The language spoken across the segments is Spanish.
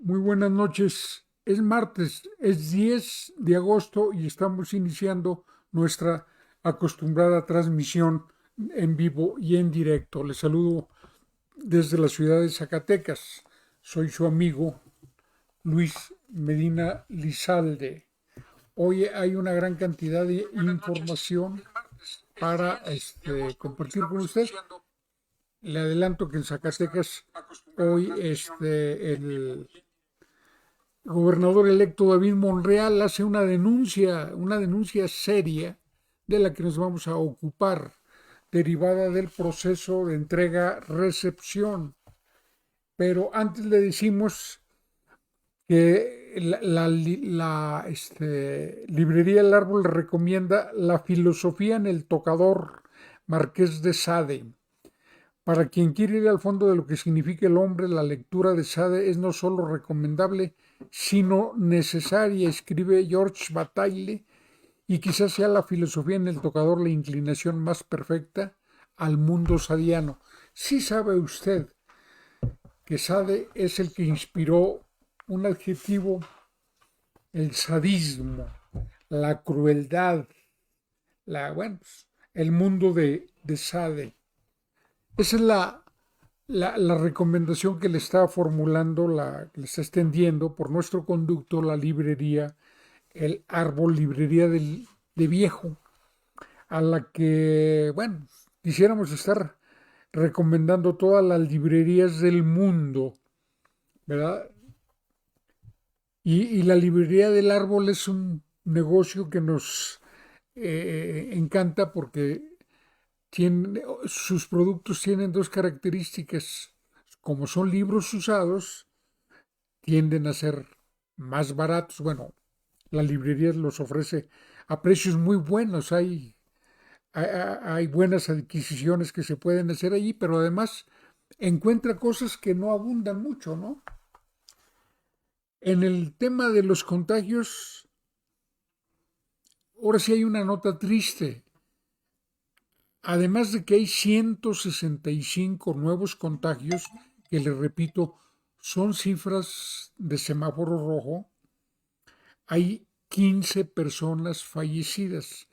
Muy buenas noches. Es martes, es 10 de agosto y estamos iniciando nuestra acostumbrada transmisión en vivo y en directo. Les saludo desde la ciudad de Zacatecas. Soy su amigo Luis Medina Lizalde. Hoy hay una gran cantidad de información para compartir con usted. Le adelanto que en Zacatecas hoy el gobernador electo David Monreal hace una denuncia seria de la que nos vamos a ocupar, derivada del proceso de entrega-recepción. Pero antes le decimos que librería El Árbol le recomienda La filosofía en el tocador, Marqués de Sade. Para quien quiere ir al fondo de lo que significa el hombre, la lectura de Sade es no solo recomendable, sino necesaria, escribe George Bataille, y quizás sea la filosofía en el tocador la inclinación más perfecta al mundo sadiano. Sí sabe usted que Sade es el que inspiró un adjetivo, el sadismo, la crueldad, el mundo de Sade. Esa es la recomendación que le está formulando, que le está extendiendo por nuestro conducto la librería, el árbol librería de viejo, a la que, bueno, quisiéramos estar recomendando todas las librerías del mundo, ¿verdad? Y la librería del árbol es un negocio que nos encanta porque sus productos tienen dos características. Como son libros usados, tienden a ser más baratos. Bueno, la librería los ofrece a precios muy buenos. Hay buenas adquisiciones que se pueden hacer allí, pero además encuentra cosas que no abundan mucho, ¿no? En el tema de los contagios, ahora sí hay una nota triste. Además de que hay 165 nuevos contagios, que les repito, son cifras de semáforo rojo, hay 15 personas fallecidas.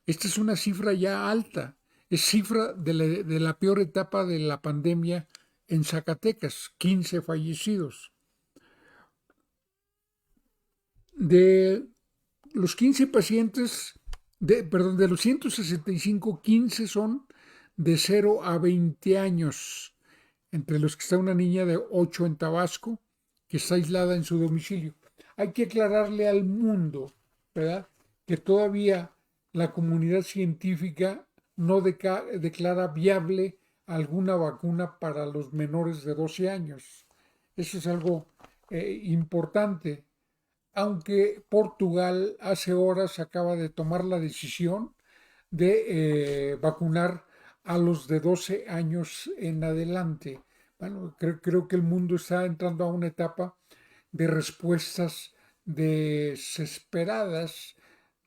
Esta es una cifra ya alta, es cifra de la peor etapa de la pandemia en Zacatecas, 15 fallecidos. De los 15 pacientes, perdón, de los 165, 15 son de 0 a 20 años, entre los que está una niña de 8 en Tabasco, que está aislada en su domicilio. Hay que aclararle al mundo, ¿verdad?, que todavía la comunidad científica no declara viable alguna vacuna para los menores de 12 años. Eso es algo importante, aunque Portugal hace horas acaba de tomar la decisión de vacunar a los de 12 años en adelante. Bueno, creo que el mundo está entrando a una etapa de respuestas desesperadas,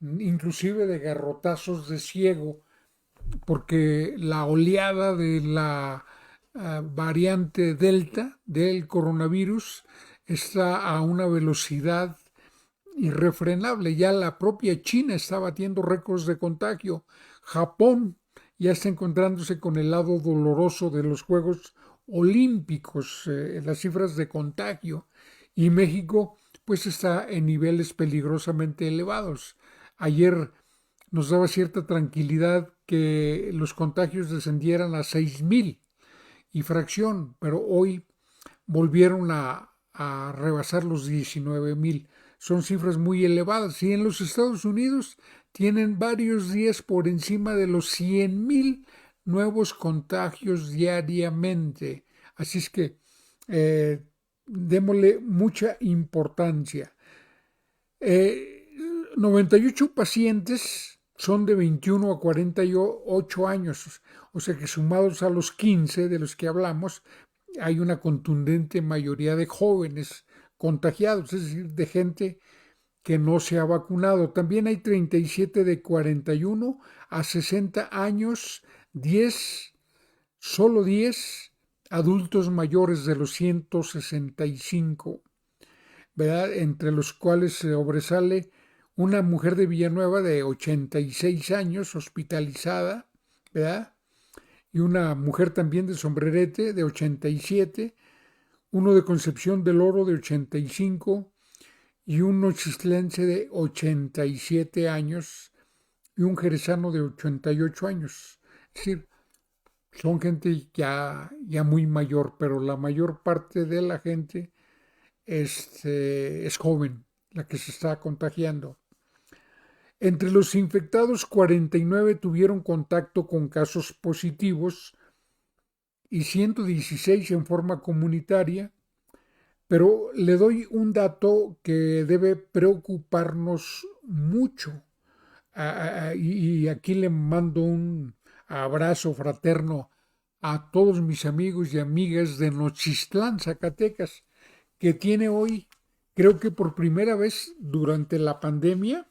inclusive de garrotazos de ciego, porque la oleada de la variante Delta del coronavirus está a una velocidad irrefrenable. Ya la propia China está batiendo récords de contagio. Japón ya está encontrándose con el lado doloroso de los Juegos Olímpicos, las cifras de contagio. Y México pues está en niveles peligrosamente elevados. Ayer nos daba cierta tranquilidad que los contagios descendieran a 6,000 y fracción, pero hoy volvieron a rebasar los 19,000. Son cifras muy elevadas. Y en los Estados Unidos tienen varios días por encima de los 100,000 nuevos contagios diariamente. Así es que démosle mucha importancia. 98 pacientes son de 21 a 48 años, o sea que sumados a los 15 de los que hablamos, hay una contundente mayoría de jóvenes contagiados, es decir, de gente que no se ha vacunado. También hay 37 de 41 a 60 años, 10, solo 10 adultos mayores de los 165. ¿verdad? Entre los cuales sobresale una mujer de Villanueva de 86 años, hospitalizada, ¿verdad? Y una mujer también de Sombrerete de 87, uno de Concepción del Oro de 85 y un nochislense de 87 años y un jerezano de 88 años. Es decir, son gente ya muy mayor, pero la mayor parte de la gente es joven, la que se está contagiando. Entre los infectados, 49 tuvieron contacto con casos positivos y 116 en forma comunitaria, pero le doy un dato que debe preocuparnos mucho. Y aquí le mando un abrazo fraterno a todos mis amigos y amigas de Nochistlán, Zacatecas, que tiene hoy, creo que por primera vez durante la pandemia,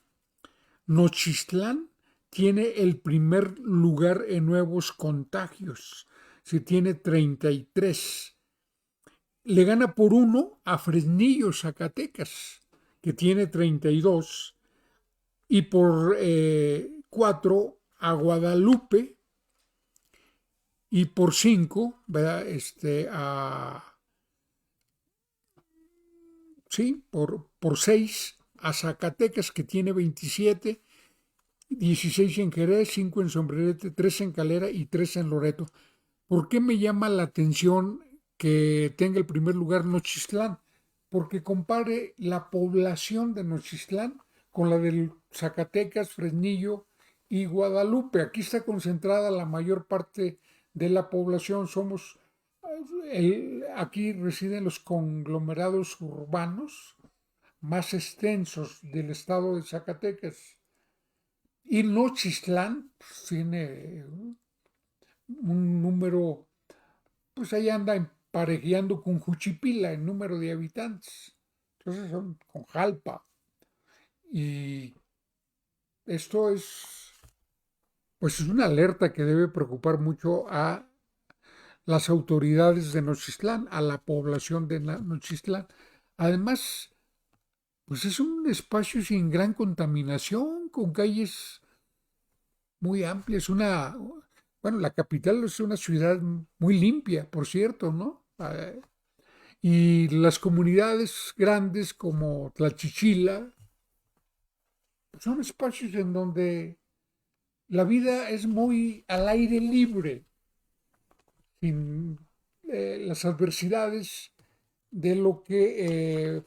Nochistlán tiene el primer lugar en nuevos contagios. Se tiene 33. Le gana por uno a Fresnillo, Zacatecas, que tiene 32. Y por 4 a Guadalupe. Y por 5, ¿verdad? Sí, por 6 a Zacatecas, que tiene 27, 16 en Jerez, 5 en Sombrerete, 3 en Calera y 3 en Loreto. ¿Por qué me llama la atención que tenga el primer lugar Nochistlán? Porque compare la población de Nochistlán con la de Zacatecas, Fresnillo y Guadalupe. Aquí está concentrada la mayor parte de la población. Aquí residen los conglomerados urbanos más extensos del estado de Zacatecas. Y Nochistlán pues, tiene un número, pues ahí anda emparejeando con Juchipila en número de habitantes. Entonces son con Jalpa. Y esto pues es una alerta que debe preocupar mucho a las autoridades de Nochistlán, a la población de Nochistlán. Además, pues es un espacio sin gran contaminación, con calles muy amplias. Bueno, la capital es una ciudad muy limpia, por cierto, ¿no? Y las comunidades grandes como Tlachichila pues son espacios en donde la vida es muy al aire libre, sin las adversidades de lo que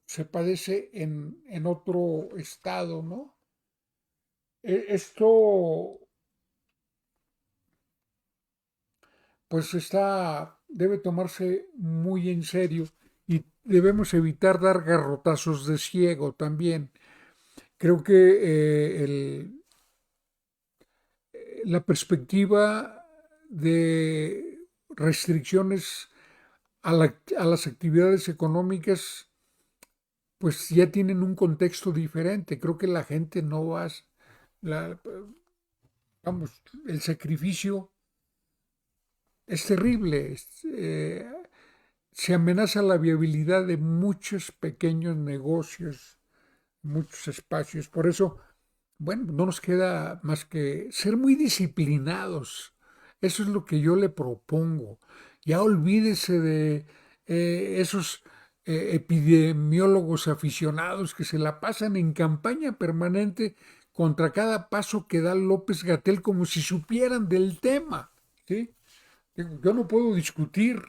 se padece en otro estado, ¿no? Esto pues debe tomarse muy en serio y debemos evitar dar garrotazos de ciego también. Creo que la perspectiva de restricciones a las actividades económicas pues ya tienen un contexto diferente. Creo que la gente no va, la, vamos, el sacrificio es terrible. Se amenaza la viabilidad de muchos pequeños negocios, muchos espacios. Por eso, bueno, no nos queda más que ser muy disciplinados. Eso es lo que yo le propongo. Ya olvídese de esos epidemiólogos aficionados que se la pasan en campaña permanente contra cada paso que da López Gatell como si supieran del tema. ¿Sí? Yo no puedo discutir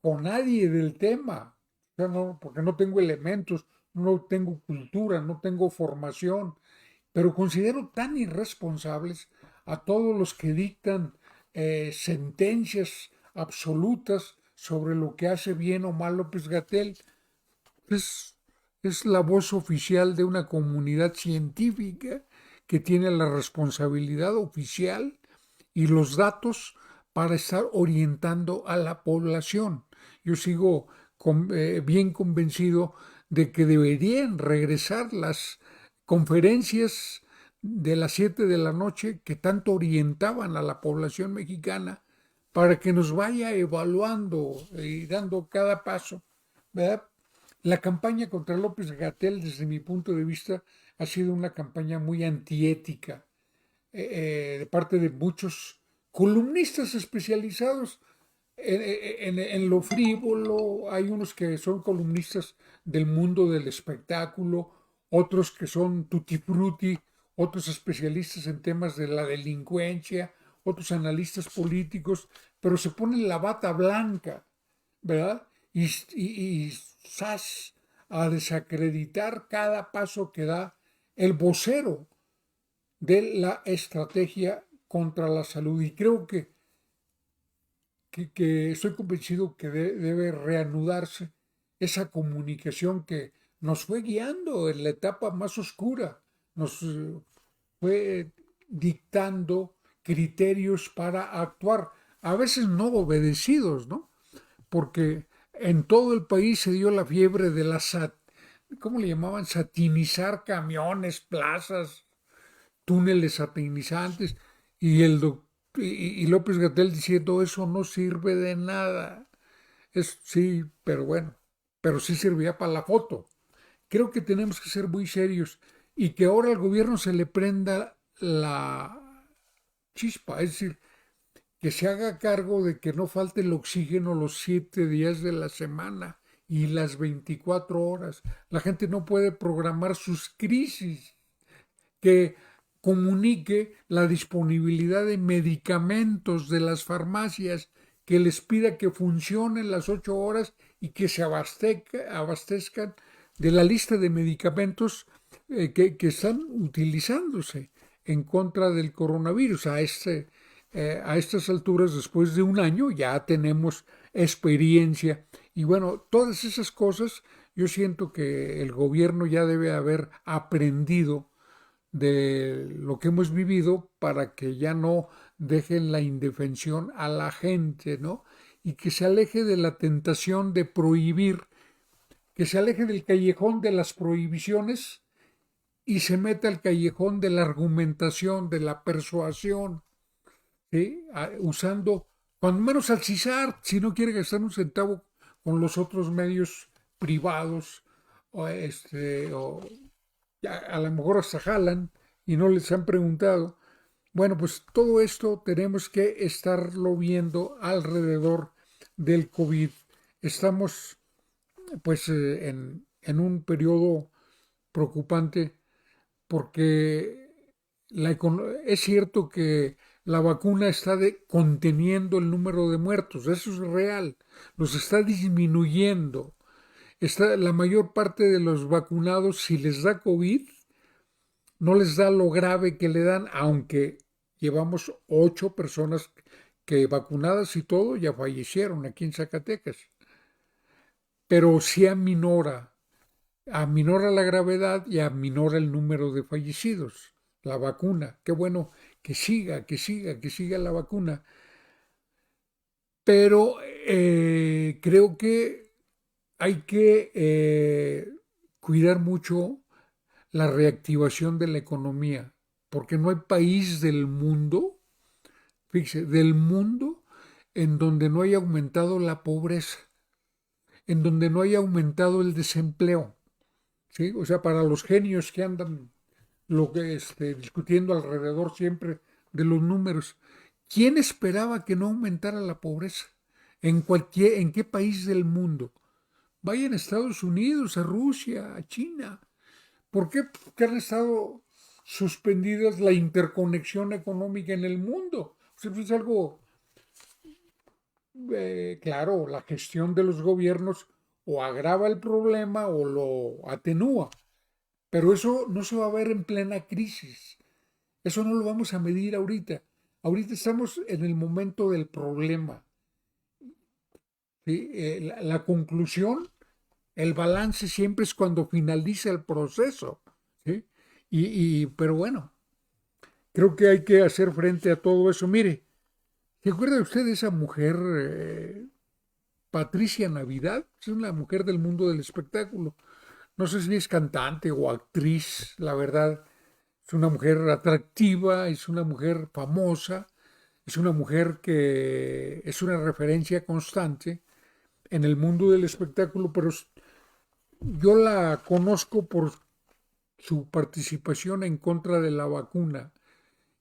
con nadie del tema, o sea, no, porque no tengo elementos, no tengo cultura, no tengo formación, pero considero tan irresponsables a todos los que dictan sentencias absolutas sobre lo que hace bien o mal López-Gatell. Es, es la voz oficial de una comunidad científica que tiene la responsabilidad oficial y los datos para estar orientando a la población. Yo sigo bien convencido de que deberían regresar las conferencias de las 7 de la noche que tanto orientaban a la población mexicana para que nos vaya evaluando y dando cada paso, ¿verdad? La campaña contra López-Gatell, desde mi punto de vista, ha sido una campaña muy antiética de parte de muchos columnistas especializados en lo frívolo. Hay unos que son columnistas del mundo del espectáculo, otros que son tutti frutti, otros especialistas en temas de la delincuencia, otros analistas políticos, pero se ponen la bata blanca, ¿verdad? Y ¡zas! A desacreditar cada paso que da el vocero de la estrategia contra la salud. Y creo que estoy convencido que debe reanudarse esa comunicación que nos fue guiando en la etapa más oscura, nos fue dictando criterios para actuar, a veces no obedecidos, ¿no? Porque en todo el país se dio la fiebre de la ¿cómo le llamaban? Satinizar camiones, plazas, túneles satinizantes, y y López-Gatell diciendo eso no sirve de nada. Sí, pero bueno, pero sí servía para la foto. Creo que tenemos que ser muy serios y que ahora al gobierno se le prenda la chispa, es decir, que se haga cargo de que no falte el oxígeno los 7 días de la semana y las 24 horas. La gente no puede programar sus crisis, que comunique la disponibilidad de medicamentos de las farmacias, que les pida que funcionen las 8 horas y que se abastezcan de la lista de medicamentos que están utilizándose en contra del coronavirus. A estas alturas, después de un año, ya tenemos experiencia. Y bueno, todas esas cosas, yo siento que el gobierno ya debe haber aprendido de lo que hemos vivido para que ya no dejen la indefensión a la gente, ¿no? Y que se aleje de la tentación de prohibir, que se aleje del callejón de las prohibiciones y se meta al callejón de la argumentación, de la persuasión, ¿sí? Usando, cuando menos al CISAR, si no quiere gastar un centavo con los otros medios privados, o a lo mejor hasta jalan y no les han preguntado. Bueno, pues todo esto tenemos que estarlo viendo alrededor del COVID. Estamos pues en un periodo preocupante porque es cierto que la vacuna está conteniendo el número de muertos, eso es real, los está disminuyendo. La mayor parte de los vacunados, si les da COVID, no les da lo grave que le dan, aunque llevamos 8 personas que vacunadas y todo ya fallecieron aquí en Zacatecas. Pero sí aminora la gravedad y aminora el número de fallecidos. La vacuna, qué bueno que siga, que siga, que siga la vacuna. Pero creo que hay que cuidar mucho la reactivación de la economía, porque no hay país del mundo, fíjese, del mundo en donde no haya aumentado la pobreza, en donde no haya aumentado el desempleo, ¿sí? O sea, para los genios que andan discutiendo alrededor siempre de los números, ¿quién esperaba que no aumentara la pobreza? ¿En qué país del mundo? Vayan a Estados Unidos, a Rusia, a China. ¿Por qué? Porque han estado suspendidas la interconexión económica en el mundo. O sea, es algo, claro, la gestión de los gobiernos o agrava el problema o lo atenúa, pero eso no se va a ver en plena crisis. Eso no lo vamos a medir ahorita. Ahorita estamos en el momento del problema. ¿Sí? La conclusión, el balance siempre es cuando finaliza el proceso. ¿Sí? Pero bueno, creo que hay que hacer frente a todo eso. Mire, ¿se acuerda usted de esa mujer, Patricia Navidad? Es una mujer del mundo del espectáculo. No sé si es cantante o actriz, la verdad. Es una mujer atractiva, es una mujer famosa, es una mujer que es una referencia constante en el mundo del espectáculo, pero yo la conozco por su participación en contra de la vacuna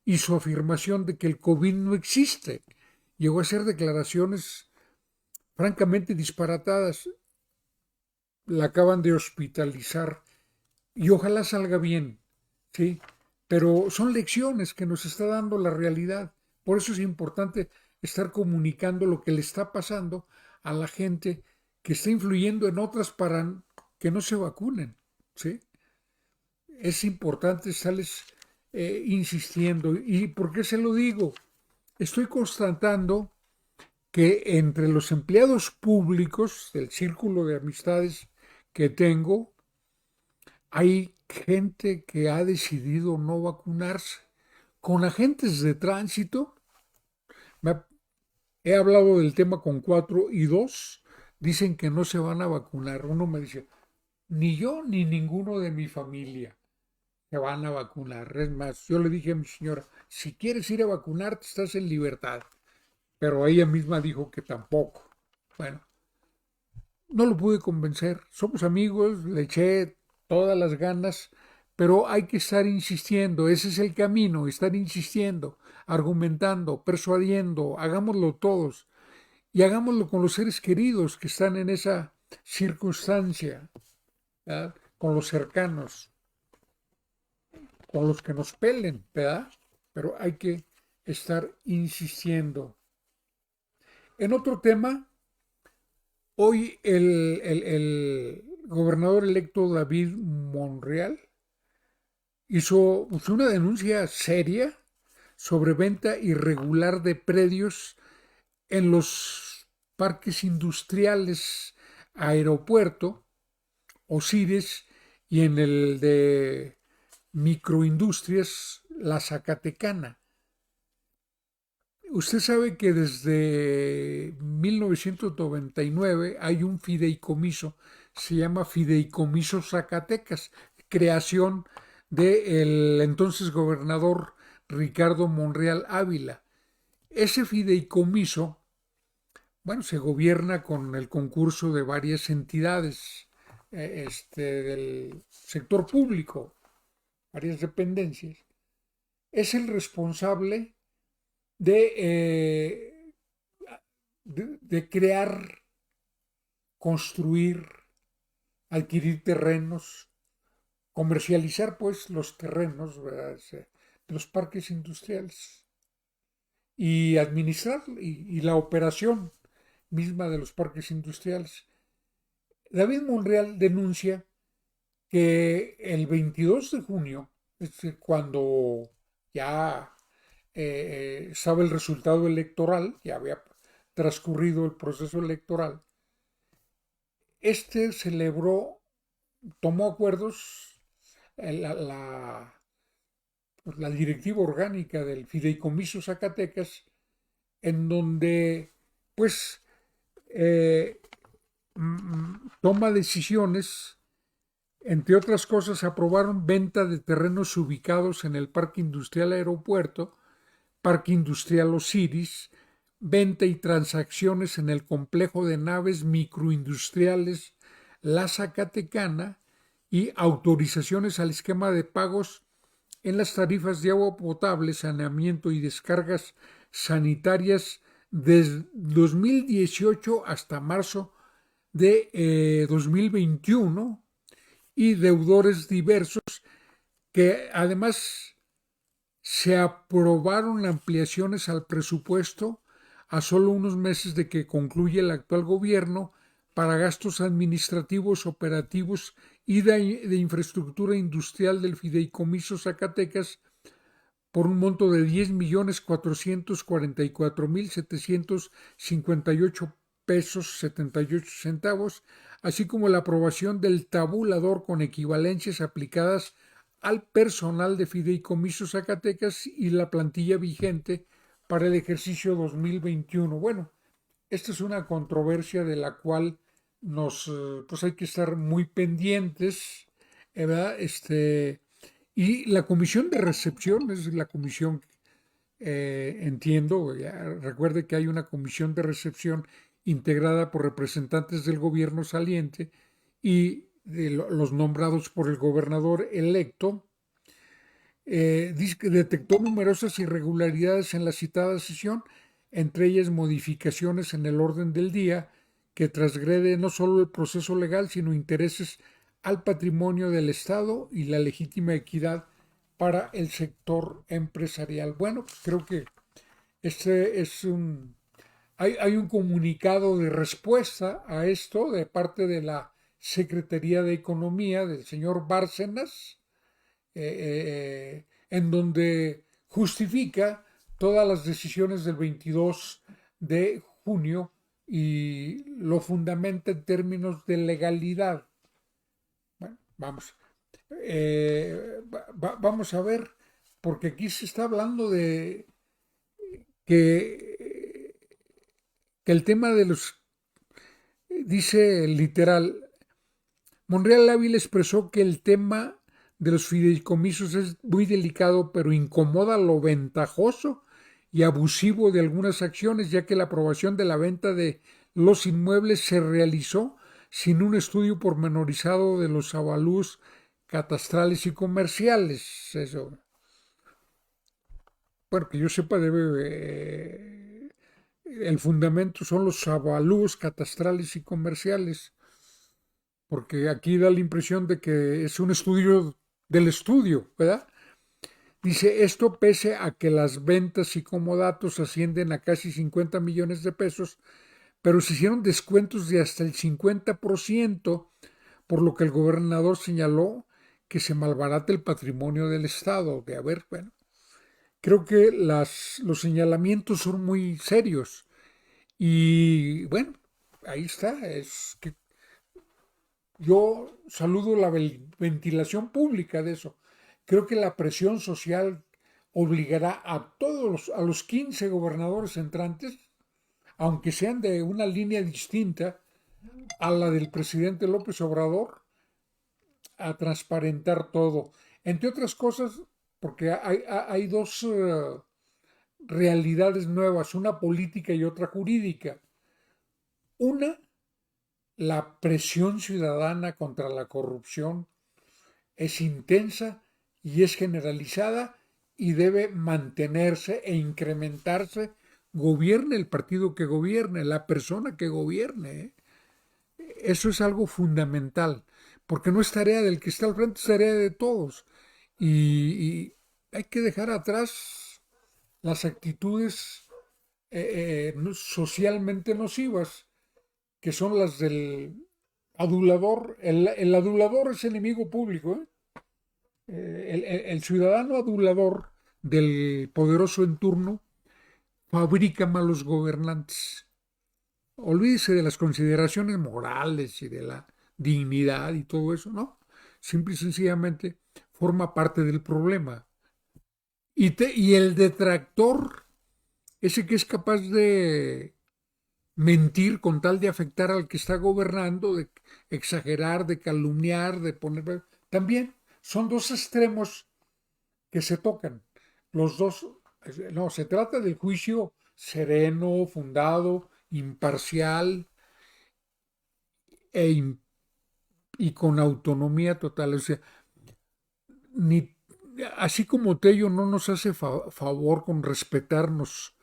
y su afirmación de que el COVID no existe. Llegó a hacer declaraciones francamente disparatadas. La acaban de hospitalizar y ojalá salga bien, ¿sí? Pero son lecciones que nos está dando la realidad. Por eso es importante estar comunicando lo que le está pasando a la gente que está influyendo en otras para que no se vacunen, ¿sí? Es importante estarles insistiendo. ¿Y por qué se lo digo? Estoy constatando que entre los empleados públicos del círculo de amistades que tengo, hay gente que ha decidido no vacunarse. Con agentes de tránsito, he hablado del tema con 4 y 2 dicen que no se van a vacunar. Uno me dice, ni yo ni ninguno de mi familia se van a vacunar. Es más, yo le dije a mi señora, si quieres ir a vacunarte, estás en libertad. Pero ella misma dijo que tampoco. Bueno, no lo pude convencer. Somos amigos, le eché todas las ganas, pero hay que estar insistiendo. Ese es el camino, estar insistiendo, argumentando, persuadiendo. Hagámoslo todos y hagámoslo con los seres queridos que están en esa circunstancia, ¿verdad? Con los cercanos, con los que nos pelen, ¿verdad? Pero hay que estar insistiendo. En otro tema, hoy el gobernador electo David Monreal hizo una denuncia seria sobre venta irregular de predios en los parques industriales Aeropuerto, Osiris y en el de microindustrias La Zacatecana. Usted sabe que desde 1999 hay un fideicomiso, se llama Fideicomiso Zacatecas, creación del entonces gobernador Ricardo Monreal Ávila. Ese fideicomiso, bueno, se gobierna con el concurso de varias entidades del sector público, varias dependencias. Es el responsable de, de crear, construir, adquirir terrenos, comercializar pues los terrenos, ¿verdad? De los parques industriales y administrar y la operación misma de los parques industriales. David Monreal denuncia que el 22 de junio, es decir, cuando ya sabe el resultado electoral, ya había transcurrido el proceso electoral, celebró, tomó acuerdos, la directiva orgánica del Fideicomiso Zacatecas, en donde pues eh, toma decisiones, entre otras cosas aprobaron venta de terrenos ubicados en el Parque Industrial Aeropuerto, Parque Industrial Osiris, venta y transacciones en el complejo de naves microindustriales La Zacatecana y autorizaciones al esquema de pagos en las tarifas de agua potable, saneamiento y descargas sanitarias desde 2018 hasta marzo de 2021 y deudores diversos que además se aprobaron ampliaciones al presupuesto a solo unos meses de que concluye el actual gobierno para gastos administrativos, operativos y de infraestructura industrial del Fideicomiso Zacatecas por un monto de 10.444.758 pesos 78 centavos, así como la aprobación del tabulador con equivalencias aplicadas al personal de Fideicomiso Zacatecas y la plantilla vigente para el ejercicio 2021. Bueno, esta es una controversia de la cual pues hay que estar muy pendientes, ¿verdad? Y la comisión de recepción es la comisión, entiendo, recuerde que hay una comisión de recepción integrada por representantes del gobierno saliente y los nombrados por el gobernador electo, dice que detectó numerosas irregularidades en la citada sesión, entre ellas modificaciones en el orden del día que transgrede no solo el proceso legal, sino intereses al patrimonio del Estado y la legítima equidad para el sector empresarial. Bueno, pues creo que este es hay un comunicado de respuesta a esto de parte de la Secretaría de Economía del señor Bárcenas, en donde justifica todas las decisiones del 22 de junio y lo fundamenta en términos de legalidad. Bueno, vamos a ver, porque aquí se está hablando de que el tema de los, dice literal, Monreal Ávila expresó que el tema de los fideicomisos es muy delicado, pero incomoda lo ventajoso y abusivo de algunas acciones, ya que la aprobación de la venta de los inmuebles se realizó sin un estudio pormenorizado de los avalúos catastrales y comerciales. Eso, bueno, que yo sepa, el fundamento son los avalúos catastrales y comerciales, porque aquí da la impresión de que es un estudio del estudio, ¿verdad? Dice, esto pese a que las ventas y comodatos ascienden a casi 50 millones de pesos, pero se hicieron descuentos de hasta el 50%, por lo que el gobernador señaló que se malbarata el patrimonio del Estado. De haber, bueno, creo que los señalamientos son muy serios. Y bueno, ahí está. Es que yo saludo la ventilación pública de eso. Creo que la presión social obligará a los 15 gobernadores entrantes, aunque sean de una línea distinta a la del presidente López Obrador, a transparentar todo. Entre otras cosas, porque hay dos realidades nuevas, una política y otra jurídica. Una, la presión ciudadana contra la corrupción es intensa y es generalizada y debe mantenerse e incrementarse, gobierne el partido que gobierne, la persona que gobierne. Eso es algo fundamental, porque no es tarea del que está al frente, es tarea de todos. Y hay que dejar atrás las actitudes socialmente nocivas, que son las del adulador. El adulador es enemigo público, ¿eh? El ciudadano adulador del poderoso en turno fabrica malos gobernantes. Olvídese de las consideraciones morales y de la dignidad y todo eso, ¿no? Simple y sencillamente forma parte del problema. Y el detractor, ese que es capaz de mentir con tal de afectar al que está gobernando, de exagerar, de calumniar, de poner... También son dos extremos que se tocan. Los dos, no, se trata del juicio sereno, fundado, imparcial e, y con autonomía total. O sea, ni, así como Tello no nos hace favor con respetarnos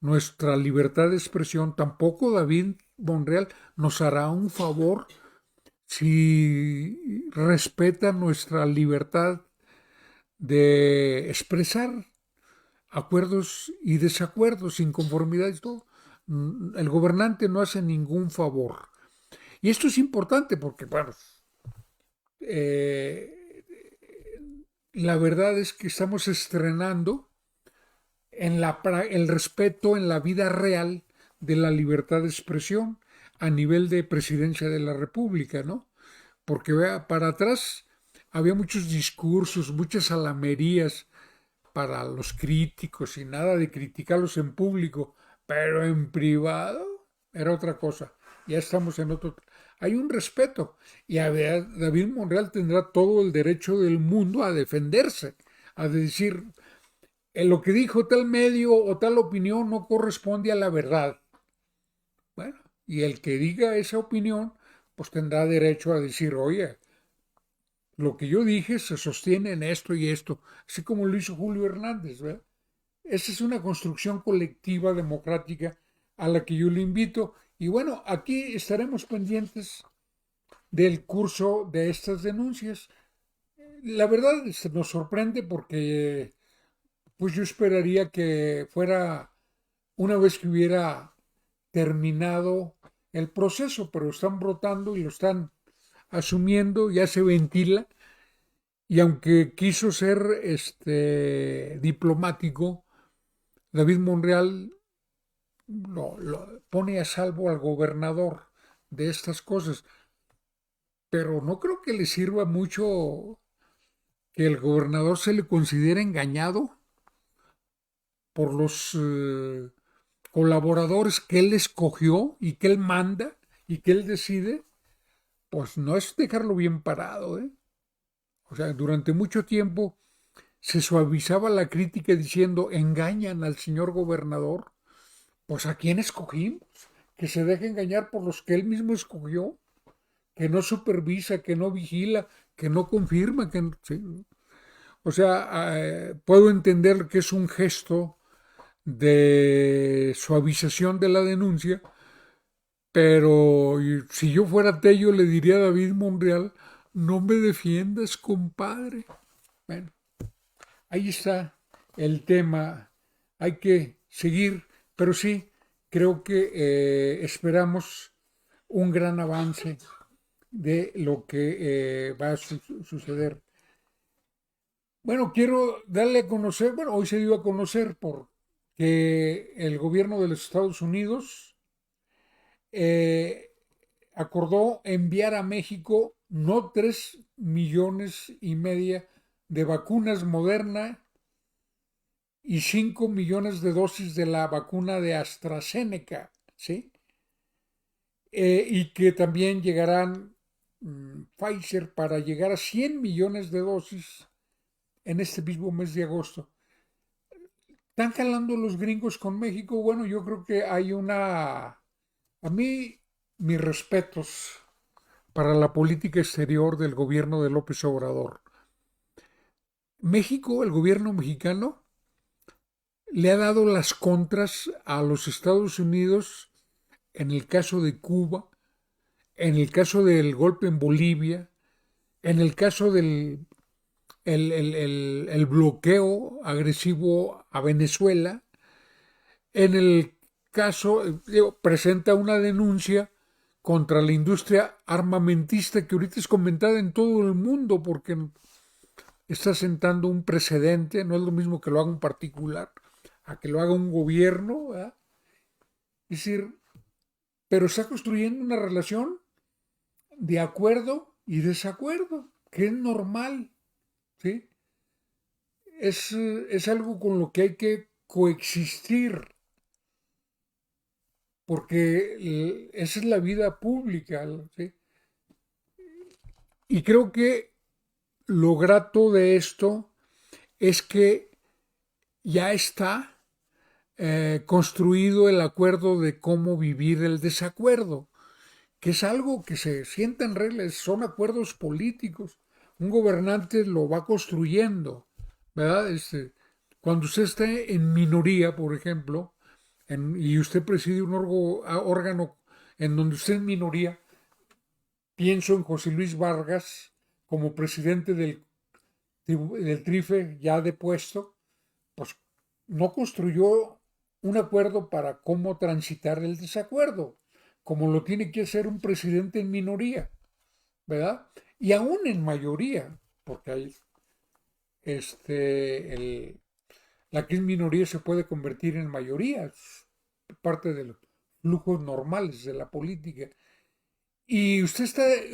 nuestra libertad de expresión, tampoco David Monreal nos hará un favor si respeta nuestra libertad de expresar acuerdos y desacuerdos, inconformidades, todo. El gobernante no hace ningún favor. Y esto es importante porque, bueno, eh, la verdad es que estamos estrenando el respeto en la vida real de la libertad de expresión a nivel de presidencia de la República, ¿no? Porque vea, para atrás había muchos discursos, muchas alamerías para los críticos y nada de criticarlos en público, pero en privado era otra cosa. Ya estamos en otro. Hay un respeto y David Monreal tendrá todo el derecho del mundo a defenderse, a decir, lo que dijo tal medio o tal opinión no corresponde a la verdad. Bueno, y el que diga esa opinión, pues tendrá derecho a decir, oye, lo que yo dije se sostiene en esto y esto, así como lo hizo Julio Hernández, ¿verdad? Esa es una construcción colectiva democrática a la que yo le invito. Y bueno, aquí estaremos pendientes del curso de estas denuncias. La verdad nos sorprende porque pues yo esperaría que fuera una vez que hubiera terminado el proceso, pero están brotando y lo están asumiendo, ya se ventila. Y aunque quiso ser diplomático, David Monreal lo pone a salvo al gobernador de estas cosas. Pero no creo que le sirva mucho que el gobernador se le considere engañado por los colaboradores que él escogió y que él manda y que él decide. Pues no es dejarlo bien parado, ¿eh? O sea, durante mucho tiempo se suavizaba la crítica diciendo engañan al señor gobernador. Pues ¿a quién escogimos? Que se deje engañar por los que él mismo escogió, que no supervisa, que no vigila, que no confirma, sí. O sea, puedo entender que es un gesto de suavización de la denuncia, pero si yo fuera Tello le diría a David Monreal, no me defiendas, compadre. Bueno, ahí está el tema. Hay que seguir, pero sí, creo que esperamos un gran avance de lo que va a suceder. Bueno, quiero darle a conocer, bueno, hoy se dio a conocer porque el gobierno de los Estados Unidos eh, acordó enviar a México no 3,5 millones de vacunas Moderna y 5 millones de dosis de la vacuna de AstraZeneca, ¿sí? Y que también llegarán Pfizer para llegar a 100 millones de dosis en este mismo mes de agosto. ¿Están jalando los gringos con México? Bueno, yo creo que hay una... A mí, mis respetos para la política exterior del gobierno de López Obrador. México, el gobierno mexicano, le ha dado las contras a los Estados Unidos en el caso de Cuba, en el caso del golpe en Bolivia, en el caso del el bloqueo agresivo a Venezuela, en el caso, presenta una denuncia contra la industria armamentista que ahorita es comentada en todo el mundo porque está sentando un precedente, no es lo mismo que lo haga un particular, a que lo haga un gobierno, ¿verdad? Es decir, pero está construyendo una relación de acuerdo y desacuerdo, que es normal, ¿sí? Es algo con lo que hay que coexistir, porque esa es la vida pública, ¿sí? Y creo que lo grato de esto es que ya está construido el acuerdo de cómo vivir el desacuerdo, que es algo que se sienta en reglas, son acuerdos políticos. Un gobernante lo va construyendo, ¿verdad? Cuando usted esté en minoría, por ejemplo, y usted preside un órgano en donde usted es minoría, pienso en José Luis Vargas como presidente del TRIFE ya depuesto, pues no construyó un acuerdo para cómo transitar el desacuerdo, como lo tiene que hacer un presidente en minoría, ¿verdad? Y aún en mayoría, porque hay la que es minoría se puede convertir en mayoría, es parte de los flujos normales de la política. Y usted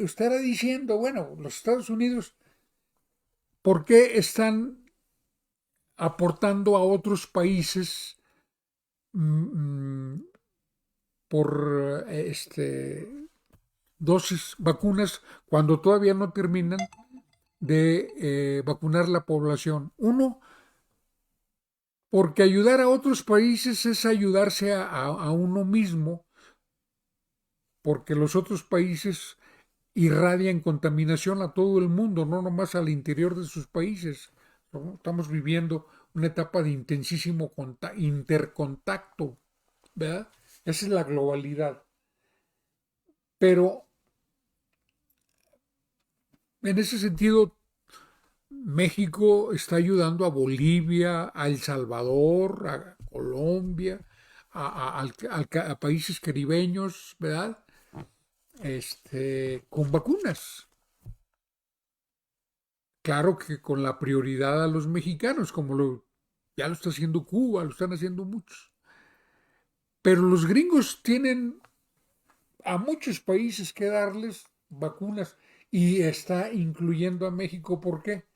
estará diciendo, bueno, los Estados Unidos, ¿por qué están aportando a otros países mm, por dosis, vacunas, cuando todavía no terminan de vacunar la población? Uno, porque ayudar a otros países es ayudarse a uno mismo, porque los otros países irradian contaminación a todo el mundo, no nomás al interior de sus países. ¿No? Estamos viviendo una etapa de intensísimo intercontacto, ¿verdad? Esa es la globalidad. Pero en ese sentido, México está ayudando a Bolivia, a El Salvador, a Colombia, a países caribeños, ¿verdad? Con vacunas. Claro que con la prioridad a los mexicanos, ya lo está haciendo Cuba, lo están haciendo muchos. Pero los gringos tienen a muchos países que darles vacunas y está incluyendo a México. ¿Por qué?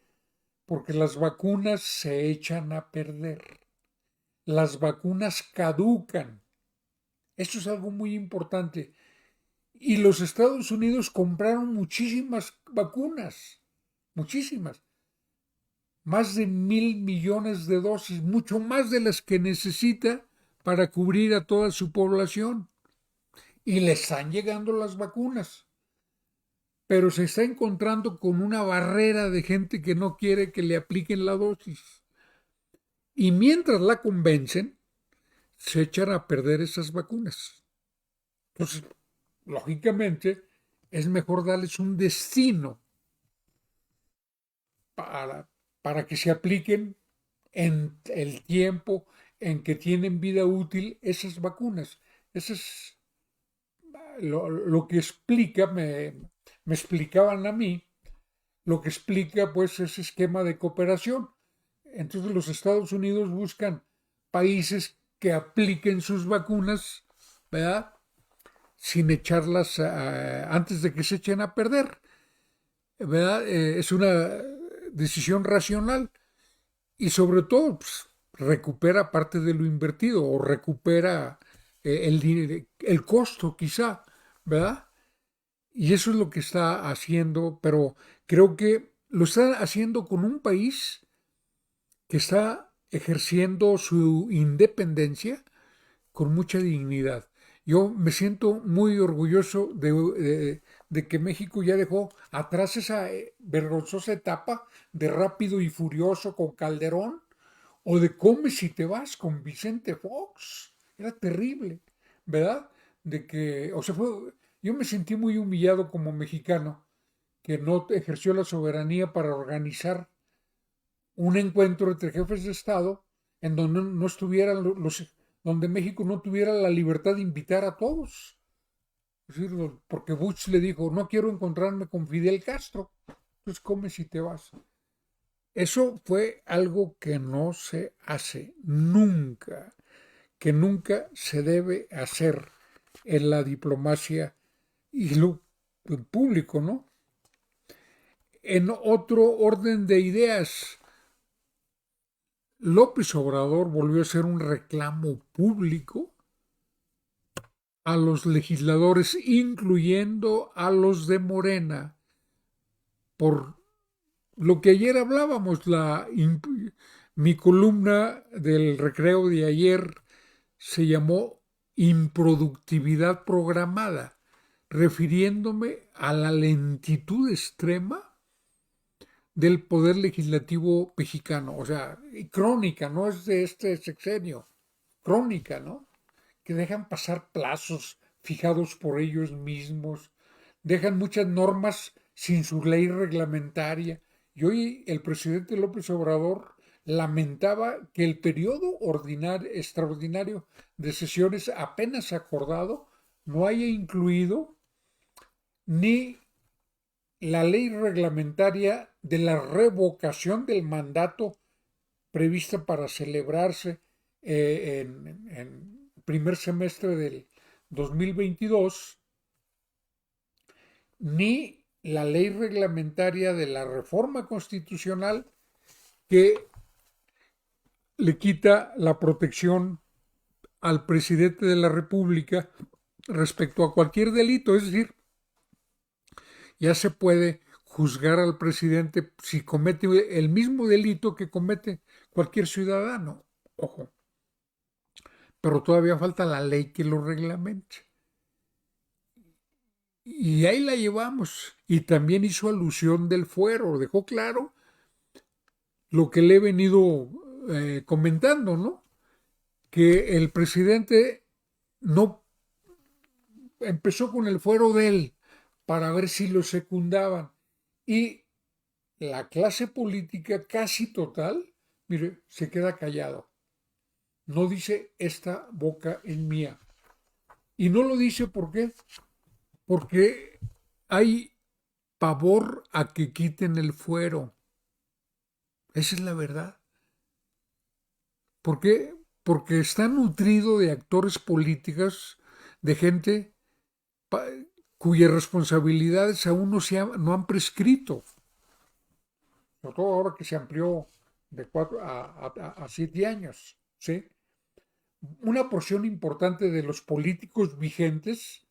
Porque las vacunas se echan a perder. Las vacunas caducan. Esto es algo muy importante. Y los Estados Unidos compraron muchísimas vacunas, muchísimas. Más de 1.000 millones de dosis, mucho más de las que necesita para cubrir a toda su población. Y le están llegando las vacunas. Pero se está encontrando con una barrera de gente que no quiere que le apliquen la dosis. Y mientras la convencen, se echan a perder esas vacunas. Entonces, lógicamente, es mejor darles un destino para, para que se apliquen en el tiempo en que tienen vida útil esas vacunas. Eso es lo que explica, me explicaban a mí, lo que explica pues ese esquema de cooperación. Entonces los Estados Unidos buscan países que apliquen sus vacunas, ¿verdad? Sin echarlas antes de que se echen a perder, ¿verdad? Es una decisión racional y sobre todo pues, recupera parte de lo invertido o recupera el costo quizá, ¿verdad? Y eso es lo que está haciendo, pero creo que lo está haciendo con un país que está ejerciendo su independencia con mucha dignidad. Yo me siento muy orgulloso de que México ya dejó atrás esa vergonzosa etapa de Rápido y Furioso con Calderón o de Come si te vas con Vicente Fox. Era terrible, ¿verdad? De que, o sea, yo me sentí muy humillado como mexicano que no ejerció la soberanía para organizar un encuentro entre jefes de Estado en donde no estuvieran donde México no tuviera la libertad de invitar a todos. Es decir, porque Bush le dijo, no quiero encontrarme con Fidel Castro, entonces come si te vas. Eso fue algo que no se hace nunca, que nunca se debe hacer en la diplomacia y lo en público, ¿no? En otro orden de ideas, López Obrador volvió a hacer un reclamo público a los legisladores, incluyendo a los de Morena, por lo que ayer hablábamos, mi columna del recreo de ayer se llamó Improductividad Programada, refiriéndome a la lentitud extrema del poder legislativo mexicano, o sea, crónica, no es de este sexenio, crónica, ¿no? Que dejan pasar plazos fijados por ellos mismos, dejan muchas normas sin su ley reglamentaria. Y hoy el presidente López Obrador lamentaba que el periodo extraordinario de sesiones apenas acordado no haya incluido ni la ley reglamentaria de la revocación del mandato prevista para celebrarse en primer semestre del 2022, ni la ley reglamentaria de la reforma constitucional que le quita la protección al presidente de la República respecto a cualquier delito. Es decir, ya se puede juzgar al presidente si comete el mismo delito que comete cualquier ciudadano. Ojo, pero todavía falta la ley que lo reglamente. Y ahí la llevamos. Y también hizo alusión del fuero, dejó claro lo que le he venido comentando, ¿no? Que el presidente no empezó con el fuero de él para ver si lo secundaban. Y la clase política casi total, mire, se queda callado. No dice esta boca es mía. Y no lo dice ¿por qué? Porque hay pavor a que quiten el fuero. Esa es la verdad. ¿Por qué? Porque está nutrido de actores políticos, de gente cuyas responsabilidades aún no han prescrito. Sobre todo ahora que se amplió de 4 a 7 años. ¿Sí? Una porción importante de los políticos vigentes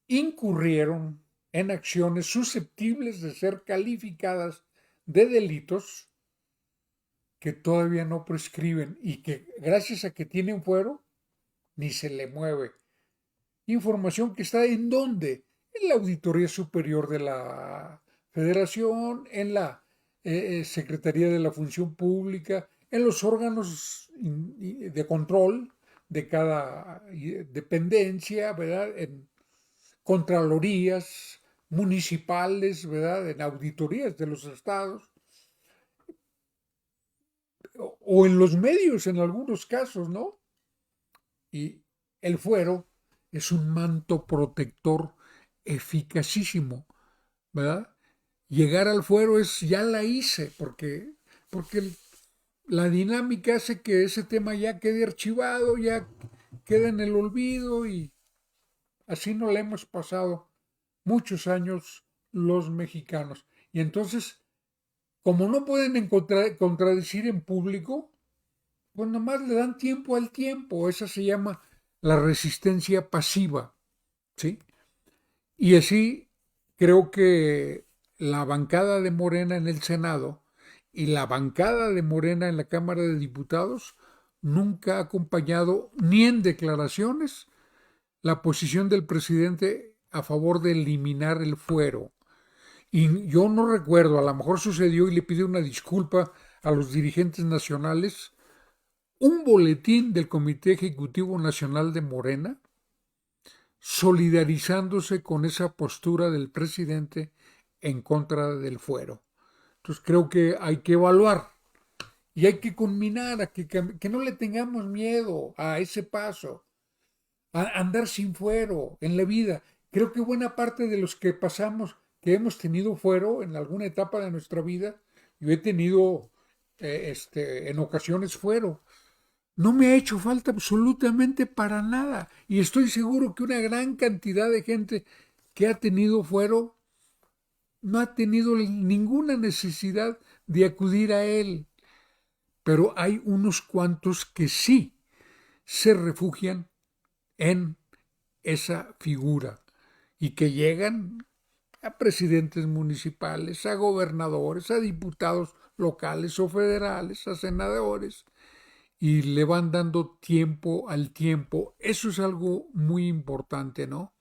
incurrieron en acciones susceptibles de ser calificadas de delitos que todavía no prescriben y que gracias a que tienen fuero ni se le mueve. Información que está en dónde? En la Auditoría Superior de la Federación, en la Secretaría de la Función Pública, en los órganos de control de cada dependencia, ¿verdad? En contralorías municipales, ¿verdad? En auditorías de los estados o en los medios en algunos casos, ¿no? Y el fuero es un manto protector eficacísimo, ¿verdad? Llegar al fuero es ya la hice, porque la dinámica hace que ese tema ya quede archivado, ya queda en el olvido y así no le hemos pasado muchos años los mexicanos. Y entonces, como no pueden contradecir en público, pues nomás le dan tiempo al tiempo. Esa se llama la resistencia pasiva, ¿sí? Y así creo que la bancada de Morena en el Senado y la bancada de Morena en la Cámara de Diputados nunca ha acompañado ni en declaraciones la posición del presidente a favor de eliminar el fuero. Y yo no recuerdo, a lo mejor sucedió y le pido una disculpa a los dirigentes nacionales, un boletín del Comité Ejecutivo Nacional de Morena solidarizándose con esa postura del presidente en contra del fuero. Entonces creo que hay que evaluar y hay que culminar, que no le tengamos miedo a ese paso, a andar sin fuero en la vida. Creo que buena parte de los que pasamos, que hemos tenido fuero en alguna etapa de nuestra vida, yo he tenido en ocasiones fuero, no me ha hecho falta absolutamente para nada. Y estoy seguro que una gran cantidad de gente que ha tenido fuero no ha tenido ninguna necesidad de acudir a él. Pero hay unos cuantos que sí se refugian en esa figura y que llegan a presidentes municipales, a gobernadores, a diputados locales o federales, a senadores, y le van dando tiempo al tiempo. Eso es algo muy importante, ¿no?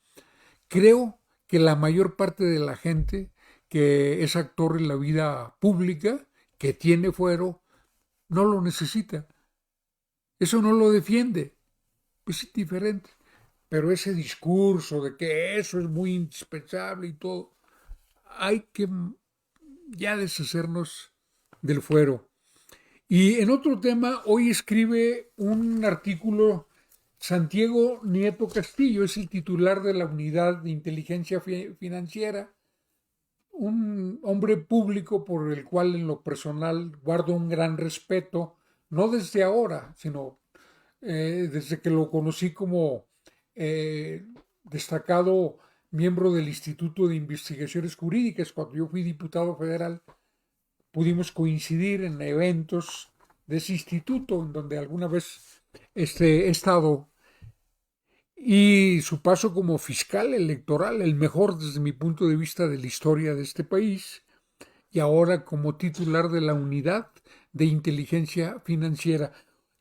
Creo que la mayor parte de la gente que es actor en la vida pública, que tiene fuero, no lo necesita. Eso no lo defiende. Pues es diferente. Pero ese discurso de que eso es muy indispensable y todo, hay que ya deshacernos del fuero. Y en otro tema, hoy escribe un artículo Santiago Nieto Castillo, es el titular de la Unidad de Inteligencia Financiera, un hombre público por el cual en lo personal guardo un gran respeto, no desde ahora, sino desde que lo conocí como destacado miembro del Instituto de Investigaciones Jurídicas, cuando yo fui diputado federal pudimos coincidir en eventos de ese instituto en donde alguna vez he estado y su paso como fiscal electoral, el mejor desde mi punto de vista de la historia de este país, y ahora como titular de la Unidad de Inteligencia Financiera.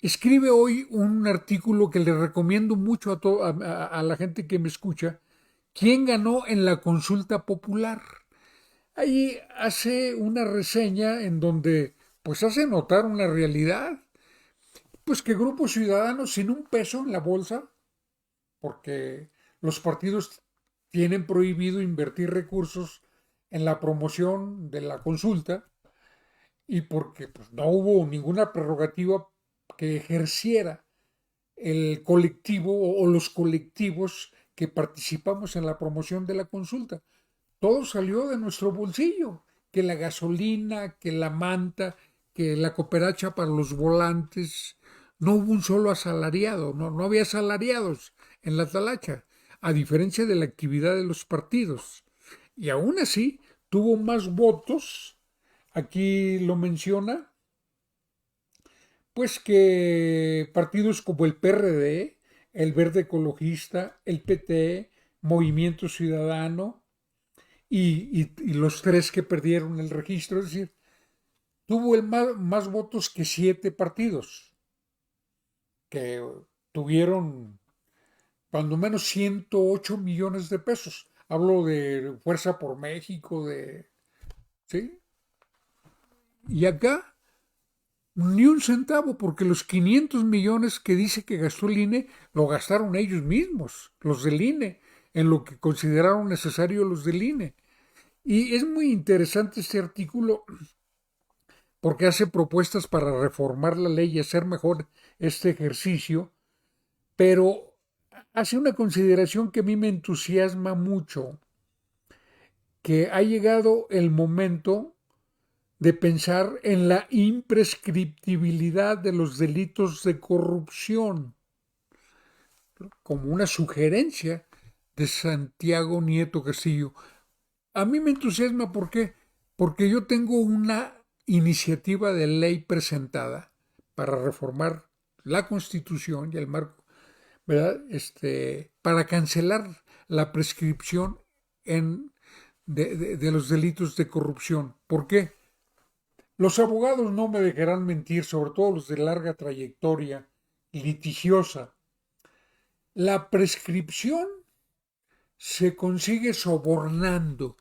Escribe hoy un artículo que le recomiendo mucho a la gente que me escucha, ¿Quién ganó en la consulta popular? Ahí hace una reseña en donde pues hace notar una realidad, pues que grupos ciudadanos sin un peso en la bolsa, porque los partidos tienen prohibido invertir recursos en la promoción de la consulta y porque pues, no hubo ninguna prerrogativa que ejerciera el colectivo o los colectivos que participamos en la promoción de la consulta. Todo salió de nuestro bolsillo, que la gasolina, que la manta, que la cooperacha para los volantes. No hubo un solo asalariado, no había asalariados en la talacha, a diferencia de la actividad de los partidos. Y aún así tuvo más votos, aquí lo menciona, pues que partidos como el PRD, el Verde Ecologista, el PT, Movimiento Ciudadano, y los tres que perdieron el registro, es decir, tuvo más votos que 7 partidos, que tuvieron cuando menos 108 millones de pesos. Hablo de Fuerza por México, ¿sí? Y acá ni un centavo, porque los 500 millones que dice que gastó el INE, lo gastaron ellos mismos, los del INE, en lo que consideraron necesario los del INE. Y es muy interesante este artículo porque hace propuestas para reformar la ley y hacer mejor este ejercicio, pero hace una consideración que a mí me entusiasma mucho, que ha llegado el momento de pensar en la imprescriptibilidad de los delitos de corrupción, como una sugerencia de Santiago Nieto Castillo. A mí me entusiasma porque yo tengo una iniciativa de ley presentada para reformar la Constitución y el marco, ¿verdad? Para cancelar la prescripción de los delitos de corrupción. ¿Por qué? Los abogados no me dejarán mentir, sobre todo los de larga trayectoria litigiosa. La prescripción se consigue sobornando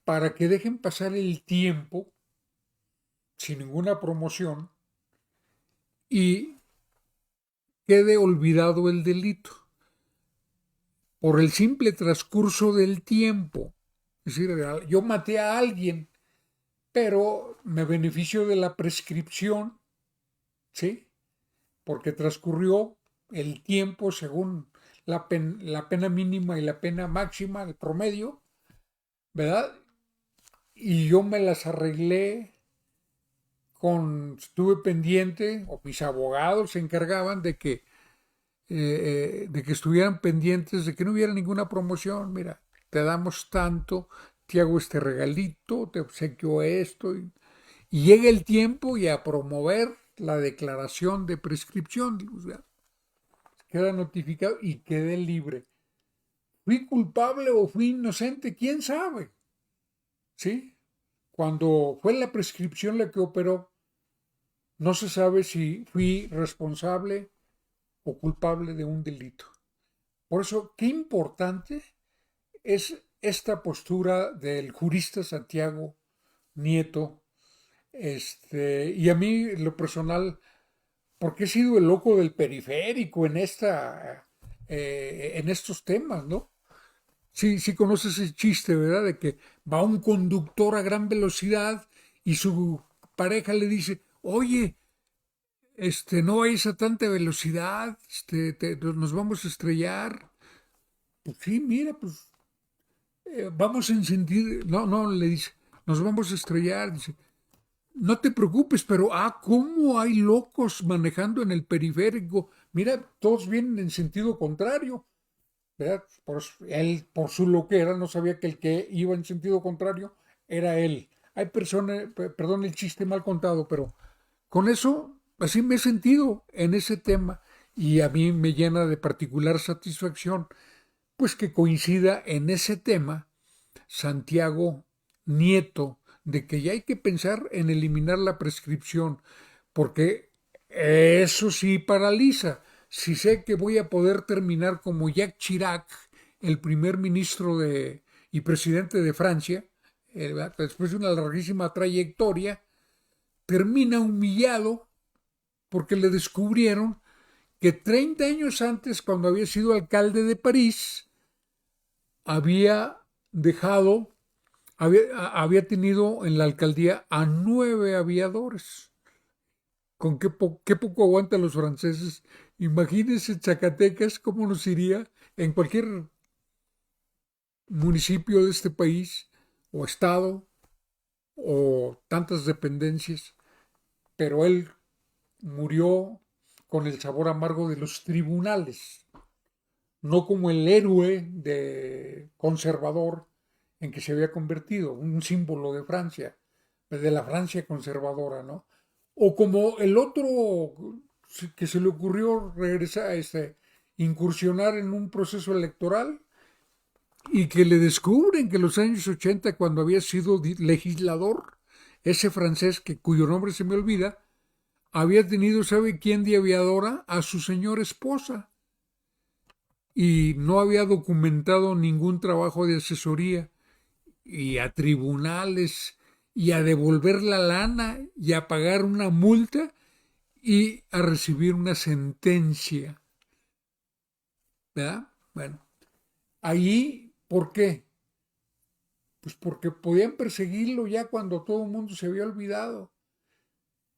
para que dejen pasar el tiempo sin ninguna promoción y quede olvidado el delito por el simple transcurso del tiempo. Es decir, yo maté a alguien, pero me beneficio de la prescripción, ¿sí? Porque transcurrió el tiempo según la pena mínima y la pena máxima, el promedio, ¿verdad? Y yo me las arreglé estuve pendiente, o mis abogados se encargaban de que estuvieran pendientes, de que no hubiera ninguna promoción. Mira, te damos tanto, te hago este regalito, te obsequio esto, y llega el tiempo y a promover la declaración de prescripción, o sea, queda notificado y quedé libre. ¿Fui culpable o fui inocente? ¿Quién sabe? ¿Sí? Cuando fue la prescripción la que operó, no se sabe si fui responsable o culpable de un delito. Por eso, qué importante es esta postura del jurista Santiago Nieto. Y a mí, lo personal, porque he sido el loco del periférico en estos temas, ¿no? Sí, sí conoces ese chiste, ¿verdad? De que va un conductor a gran velocidad y su pareja le dice, oye, no vayas a tanta velocidad, nos vamos a estrellar. Pues sí, mira, pues vamos en sentido, no, le dice, nos vamos a estrellar, dice, no te preocupes, pero, ¿cómo hay locos manejando en el periférico? Mira, todos vienen en sentido contrario, ¿verdad? Él, por su loquera, no sabía que el que iba en sentido contrario era él. Hay personas, perdón el chiste mal contado, pero con eso, así me he sentido en ese tema y a mí me llena de particular satisfacción, pues que coincida en ese tema Santiago Nieto, de que ya hay que pensar en eliminar la prescripción, porque eso sí paraliza. si sé que voy a poder terminar como Jacques Chirac, el primer ministro y presidente de Francia, después de una larguísima trayectoria, termina humillado porque le descubrieron que 30 años antes, cuando había sido alcalde de París, había dejado, había tenido en la alcaldía a 9 aviadores. Con qué poco aguantan los franceses. Imagínense Zacatecas, cómo nos iría en cualquier municipio de este país, o estado, o tantas dependencias. Pero él murió con el sabor amargo de los tribunales, no como el héroe conservador en que se había convertido, un símbolo de Francia, de la Francia conservadora, ¿no? O como el otro que se le ocurrió regresar, incursionar en un proceso electoral y que le descubren que en los años 80, cuando había sido legislador, ese francés cuyo nombre se me olvida, había tenido, ¿sabe quién de aviadora? A su señora esposa. Y no había documentado ningún trabajo de asesoría. Y a tribunales, y a devolver la lana, y a pagar una multa, y a recibir una sentencia. ¿Verdad? Bueno, ahí, ¿por qué? Pues porque podían perseguirlo ya cuando todo el mundo se había olvidado.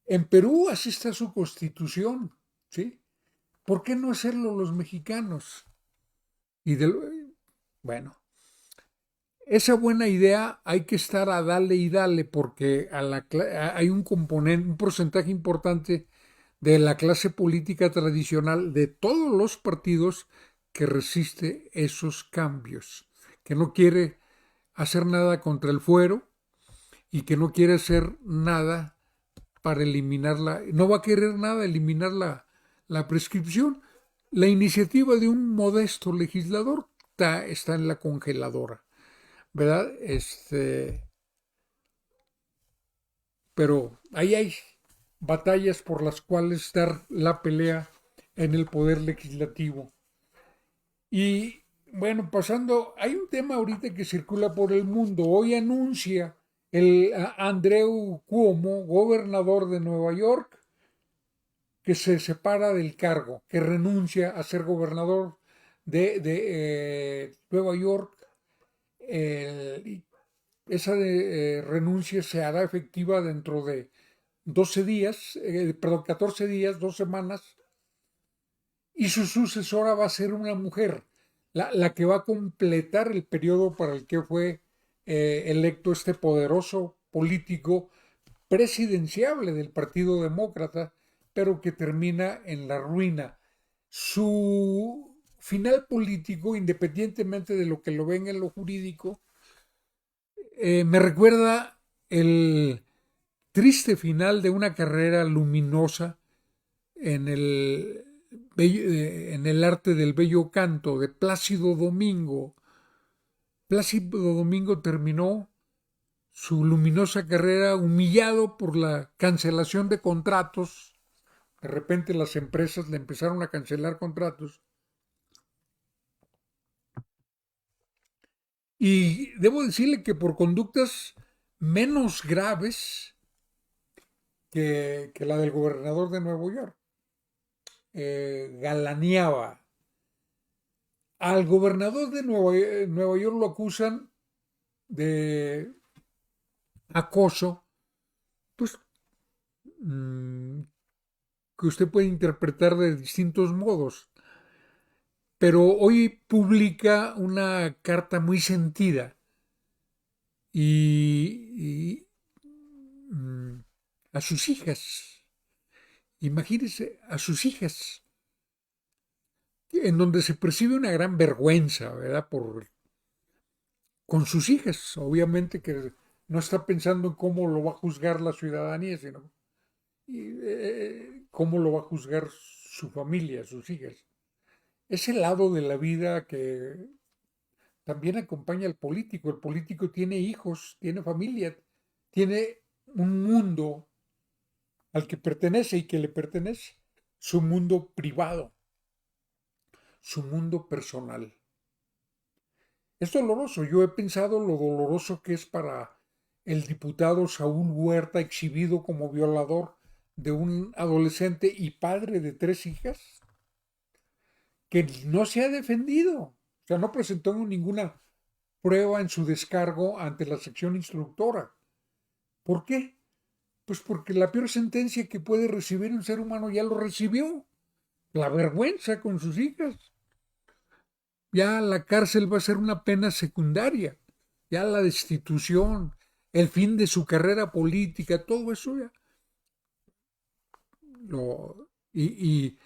En Perú así está su constitución, ¿sí? ¿Por qué no hacerlo los mexicanos? Y bueno, esa buena idea hay que estar a dale y dale porque hay un componente, un porcentaje importante de la clase política tradicional de todos los partidos que resiste esos cambios, que no quiere hacer nada contra el fuero y que no quiere hacer nada para eliminarla, no va a querer nada eliminar la prescripción. La iniciativa de un modesto legislador está en la congeladora, ¿verdad? Pero ahí hay batallas por las cuales dar la pelea en el poder legislativo. Y bueno, pasando, hay un tema ahorita que circula por el mundo. Hoy anuncia el Andrew Cuomo, gobernador de Nueva York, que se separa del cargo, que renuncia a ser gobernador de Nueva York. Esa renuncia se hará efectiva dentro de 12 días, perdón, 14 días, 2 semanas, y su sucesora va a ser una mujer, la que va a completar el periodo para el que fue electo este poderoso político presidenciable del Partido Demócrata, pero que termina en la ruina. Su final político, independientemente de lo que lo ven en lo jurídico, me recuerda el triste final de una carrera luminosa en el arte del bello canto de Plácido Domingo. Plácido Domingo terminó su luminosa carrera humillado por la cancelación de contratos. De repente las empresas le empezaron a cancelar contratos. Y debo decirle que por conductas menos graves que la del gobernador de Nueva York. Galaneaba. Al gobernador de Nueva York lo acusan de acoso, pues que usted puede interpretar de distintos modos. Pero hoy publica una carta muy sentida y a sus hijas, imagínese, a sus hijas, en donde se percibe una gran vergüenza, ¿verdad? Con sus hijas, obviamente que no está pensando en cómo lo va a juzgar la ciudadanía, sino cómo lo va a juzgar su familia, sus hijas. Ese lado de la vida que también acompaña al político. El político tiene hijos, tiene familia, tiene un mundo al que pertenece y que le pertenece, su mundo privado. su mundo personal. Es doloroso. Yo he pensado lo doloroso que es para el diputado Saúl Huerta, exhibido como violador de un adolescente y padre de 3 hijas, que no se ha defendido. O sea, no presentó ninguna prueba en su descargo ante la sección instructora. ¿Por qué? Pues porque la peor sentencia que puede recibir un ser humano ya lo recibió. La vergüenza con sus hijas. Ya la cárcel va a ser una pena secundaria. Ya la destitución, el fin de su carrera política, todo eso ya. Y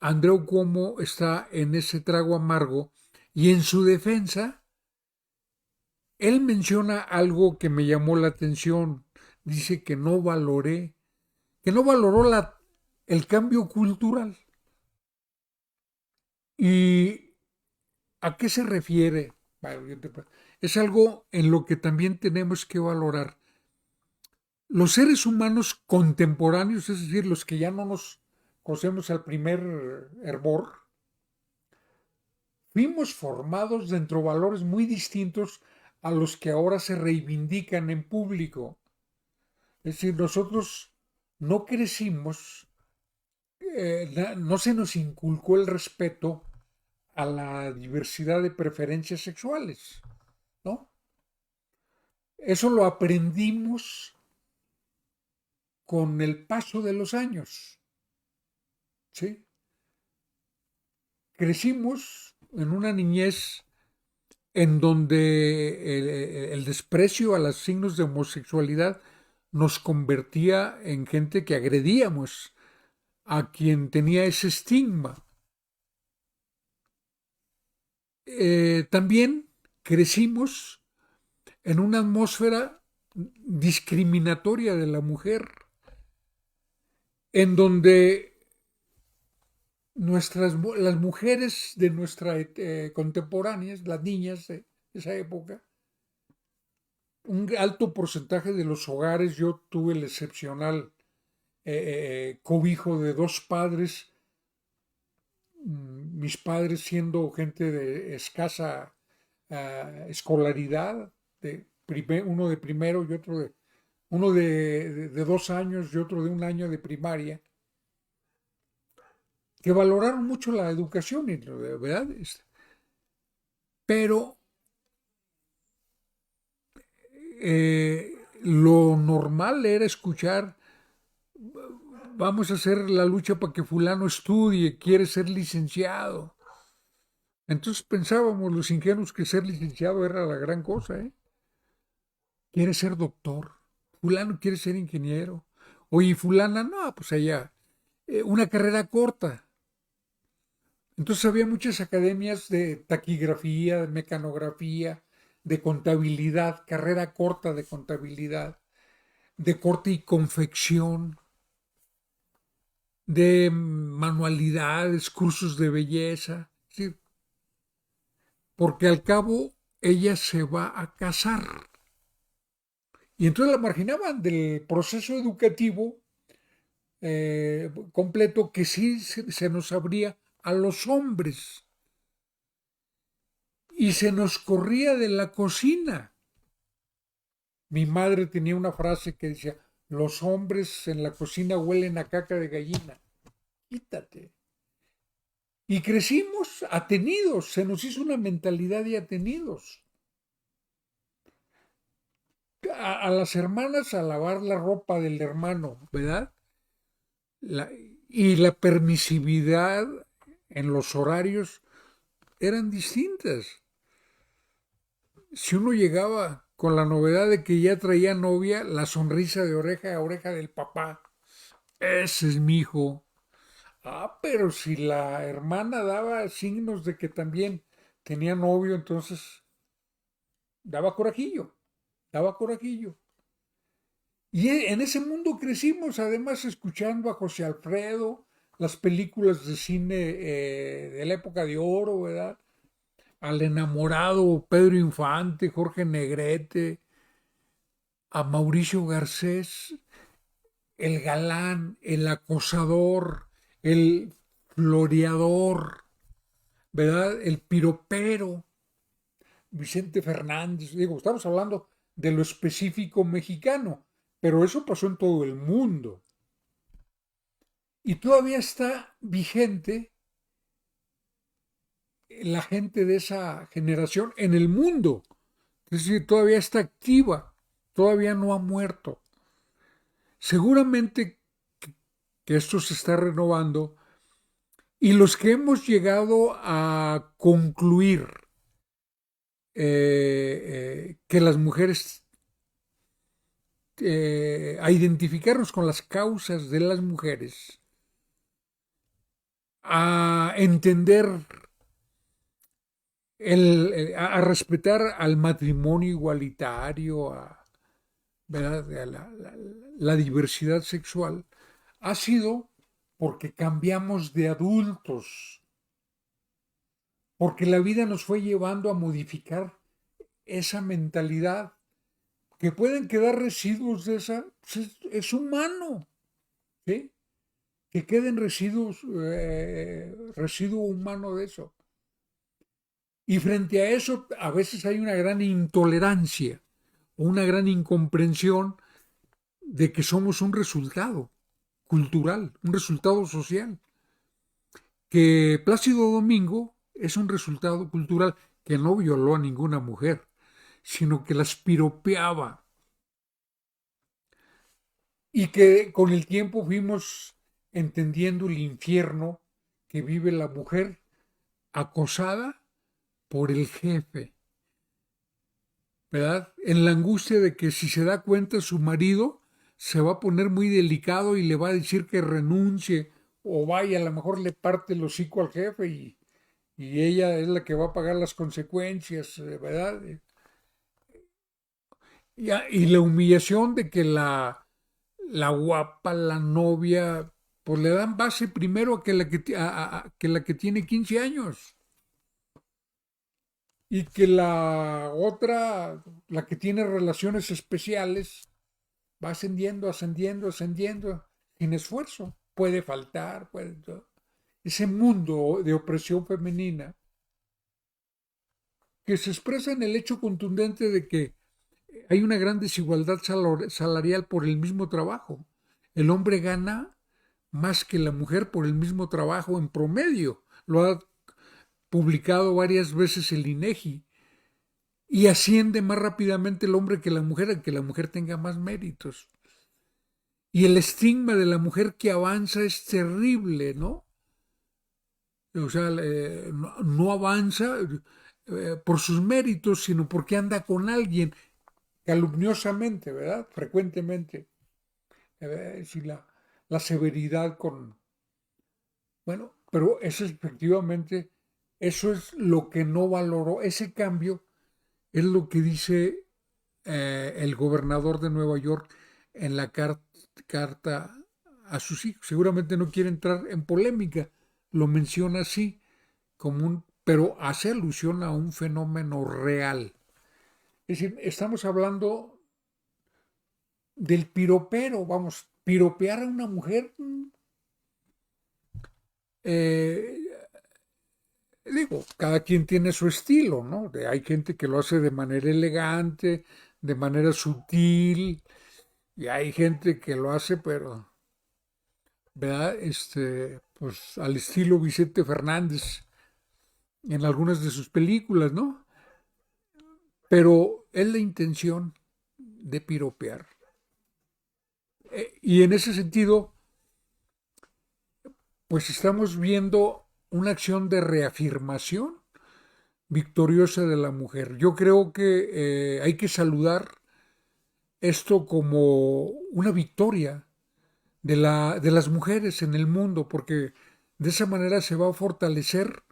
Andreu Cuomo está en ese trago amargo y en su defensa, él menciona algo que me llamó la atención. Dice que no valoró el cambio cultural. ¿Y a qué se refiere? Bueno, es algo en lo que también tenemos que valorar. Los seres humanos contemporáneos, es decir, los que ya no nos conocemos al primer hervor, fuimos formados dentro de valores muy distintos a los que ahora se reivindican en público. Es decir, nosotros no crecimos, no se nos inculcó el respeto a la diversidad de preferencias sexuales, ¿no? Eso lo aprendimos con el paso de los años, ¿sí? Crecimos en una niñez en donde el desprecio a los signos de homosexualidad nos convertía en gente que agredíamos a quien tenía ese estigma. También crecimos en una atmósfera discriminatoria de la mujer, en donde las mujeres de nuestra contemporáneas, las niñas de esa época, un alto porcentaje de los hogares, yo tuve el excepcional cobijo de 2 padres, mis padres siendo gente de escasa escolaridad, uno de primero y uno de 2 años y otro de 1 año de primaria, que valoraron mucho la educación, ¿verdad? Pero lo normal era escuchar, vamos a hacer la lucha para que fulano estudie, quiere ser licenciado. Entonces pensábamos los ingenuos que ser licenciado era la gran cosa, ¿eh? Quiere ser doctor, fulano quiere ser ingeniero, oye, fulana, no, pues allá, una carrera corta. Entonces había muchas academias de taquigrafía, de mecanografía, de contabilidad, carrera corta de contabilidad, de corte y confección, de manualidades, cursos de belleza, ¿sí? Porque al cabo ella se va a casar. Y entonces la marginaban del proceso educativo completo que sí se nos abría a los hombres. Y se nos corría de la cocina. Mi madre tenía una frase que decía, los hombres en la cocina huelen a caca de gallina. Quítate. Y crecimos atenidos, se nos hizo una mentalidad de atenidos. A las hermanas a lavar la ropa del hermano, ¿verdad? Y la permisividad en los horarios eran distintas. Si uno llegaba con la novedad de que ya traía novia, la sonrisa de oreja a oreja del papá, ese es mi hijo. Ah, pero si la hermana daba signos de que también tenía novio, entonces daba corajillo, daba corajillo. Y en ese mundo crecimos, además, escuchando a José Alfredo, las películas de cine de la época de oro, ¿verdad? Al enamorado Pedro Infante, Jorge Negrete, a Mauricio Garcés, el galán, el acosador, el floreador ¿verdad? El piropero, Vicente Fernández, digo, estamos hablando de lo específico mexicano, pero eso pasó en todo el mundo. Y todavía está vigente la gente de esa generación en el mundo. Es decir, todavía está activa, todavía no ha muerto. Seguramente que esto se está renovando y los que hemos llegado a concluir que las mujeres, a identificarnos con las causas de las mujeres, a entender, a respetar al matrimonio igualitario, ¿verdad? La diversidad sexual, ha sido porque cambiamos de adultos, porque la vida nos fue llevando a modificar esa mentalidad, que pueden quedar residuos de esa, pues es humano, ¿sí? Que queden residuos, residuo humano de eso. Y frente a eso, a veces hay una gran intolerancia, una gran incomprensión de que somos un resultado cultural, un resultado social. Que Plácido Domingo es un resultado cultural que no violó a ninguna mujer, sino que las piropeaba y que con el tiempo fuimos entendiendo el infierno que vive la mujer acosada por el jefe, ¿verdad? En la angustia de que si se da cuenta su marido se va a poner muy delicado y le va a decir que renuncie o vaya, a lo mejor le parte el hocico al jefe y ella es la que va a pagar las consecuencias, ¿verdad? Y la humillación de que la guapa, la novia, pues le dan base primero a que que la que tiene 15 años. Y que la otra, la que tiene relaciones especiales, va ascendiendo, ascendiendo, ascendiendo, sin esfuerzo. Puede faltar, puede. Ese mundo de opresión femenina que se expresa en el hecho contundente de que hay una gran desigualdad salarial por el mismo trabajo. El hombre gana más que la mujer por el mismo trabajo en promedio. Lo ha publicado varias veces el INEGI. Y asciende más rápidamente el hombre que la mujer, aunque la mujer tenga más méritos. Y el estigma de la mujer que avanza es terrible, ¿no? O sea, no avanza por sus méritos, sino porque anda con alguien, calumniosamente, ¿verdad? Frecuentemente. Si la severidad con... Bueno, pero eso es efectivamente, eso es lo que no valoró, ese cambio es lo que dice el gobernador de Nueva York en la carta a sus hijos. Seguramente no quiere entrar en polémica, lo menciona así, como pero hace alusión a un fenómeno real. Es decir, estamos hablando del piropero, vamos, piropear a una mujer, eh, digo, cada quien tiene su estilo, ¿no? Hay gente que lo hace de manera elegante, de manera sutil, y hay gente que lo hace, pero, ¿verdad? Pues al estilo Vicente Fernández en algunas de sus películas, ¿no? Pero es la intención de piropear. Y en ese sentido, pues estamos viendo una acción de reafirmación victoriosa de la mujer. Yo creo que hay que saludar esto como una victoria de las mujeres en el mundo, porque de esa manera se va a fortalecer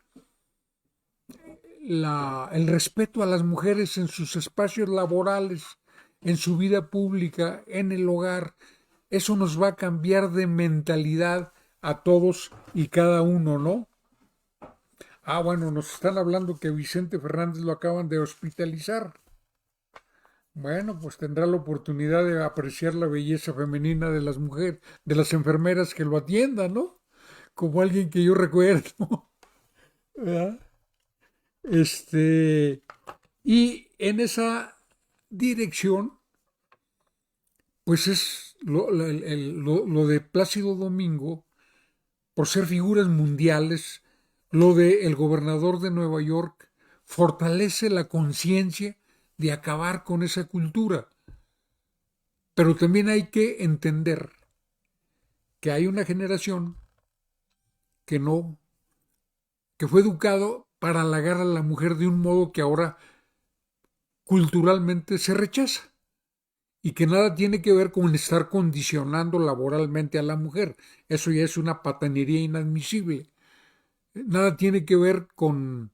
el respeto a las mujeres en sus espacios laborales, en su vida pública, en el hogar. Eso nos va a cambiar de mentalidad a todos y cada uno, ¿no? Ah, bueno, nos están hablando que Vicente Fernández lo acaban de hospitalizar. Bueno, pues tendrá la oportunidad de apreciar la belleza femenina de las mujeres, de las enfermeras que lo atiendan, ¿no? Como alguien que yo recuerdo, ¿verdad? Este, y en esa dirección, pues es lo de Plácido Domingo, por ser figuras mundiales, lo de el gobernador de Nueva York fortalece la conciencia de acabar con esa cultura. Pero también hay que entender que hay una generación que no, que fue educado para halagar a la mujer de un modo que ahora culturalmente se rechaza y que nada tiene que ver con estar condicionando laboralmente a la mujer. Eso ya es una patanería inadmisible. Nada tiene que ver con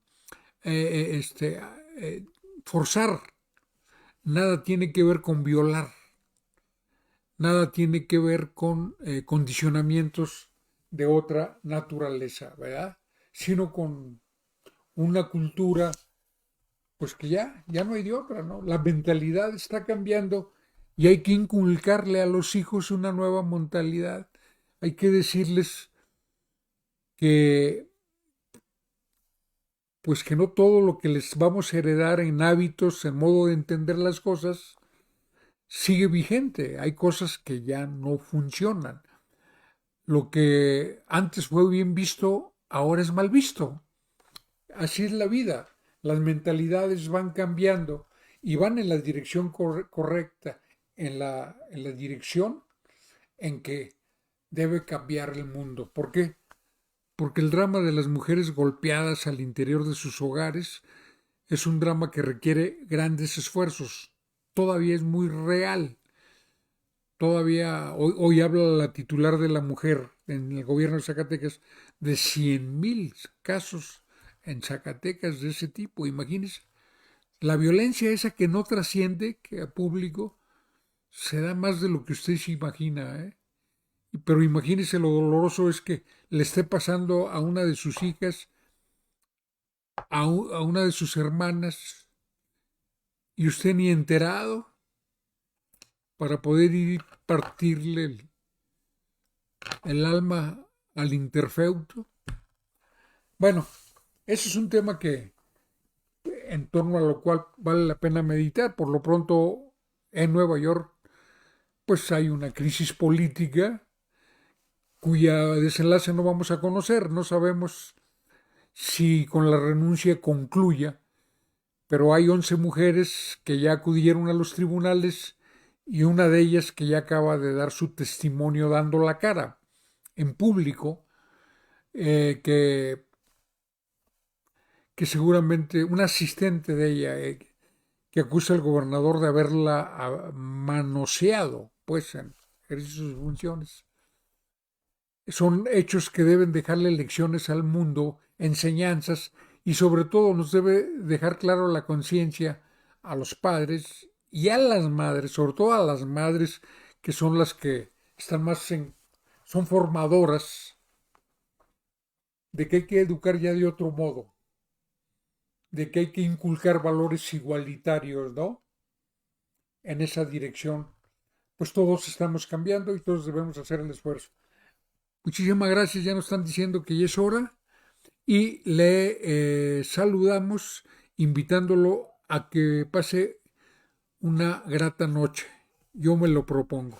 eh, este, eh, forzar, nada tiene que ver con violar, nada tiene que ver con condicionamientos de otra naturaleza, ¿verdad? Sino con una cultura, pues que ya no hay de otra, ¿no? La mentalidad está cambiando y hay que inculcarle a los hijos una nueva mentalidad. Hay que decirles que, pues que no todo lo que les vamos a heredar en hábitos, en modo de entender las cosas, sigue vigente. Hay cosas que ya no funcionan. Lo que antes fue bien visto, ahora es mal visto. Así es la vida. Las mentalidades van cambiando y van en la dirección correcta, en la dirección en que debe cambiar el mundo. ¿Por qué? Porque el drama de las mujeres golpeadas al interior de sus hogares es un drama que requiere grandes esfuerzos. Todavía es muy real. Todavía hoy habla la titular de la mujer en el gobierno de Zacatecas de 100,000 casos en Zacatecas de ese tipo. Imagínense. La violencia esa que no trasciende, que a público, se da más de lo que usted se imagina, ¿eh? Pero imagínese lo doloroso es que le esté pasando a una de sus hijas, a una de sus hermanas, y usted ni enterado para poder ir partirle el alma al interfeuto. Bueno, ese es un tema que en torno a lo cual vale la pena meditar. Por lo pronto, en Nueva York, pues hay una crisis política cuya desenlace no vamos a conocer. No sabemos si con la renuncia concluya, pero hay 11 mujeres que ya acudieron a los tribunales y una de ellas que ya acaba de dar su testimonio dando la cara en público, que seguramente un asistente de ella, que acusa al gobernador de haberla manoseado, pues, en ejercicio de sus funciones. Son hechos que deben dejarle lecciones al mundo, enseñanzas, y sobre todo nos debe dejar claro la conciencia a los padres y a las madres, sobre todo a las madres que son las que están son formadoras de que hay que educar ya de otro modo, de que hay que inculcar valores igualitarios, ¿no? En esa dirección. Pues todos estamos cambiando y todos debemos hacer el esfuerzo. Muchísimas gracias, ya nos están diciendo que ya es hora y le saludamos invitándolo a que pase una grata noche. Yo me lo propongo.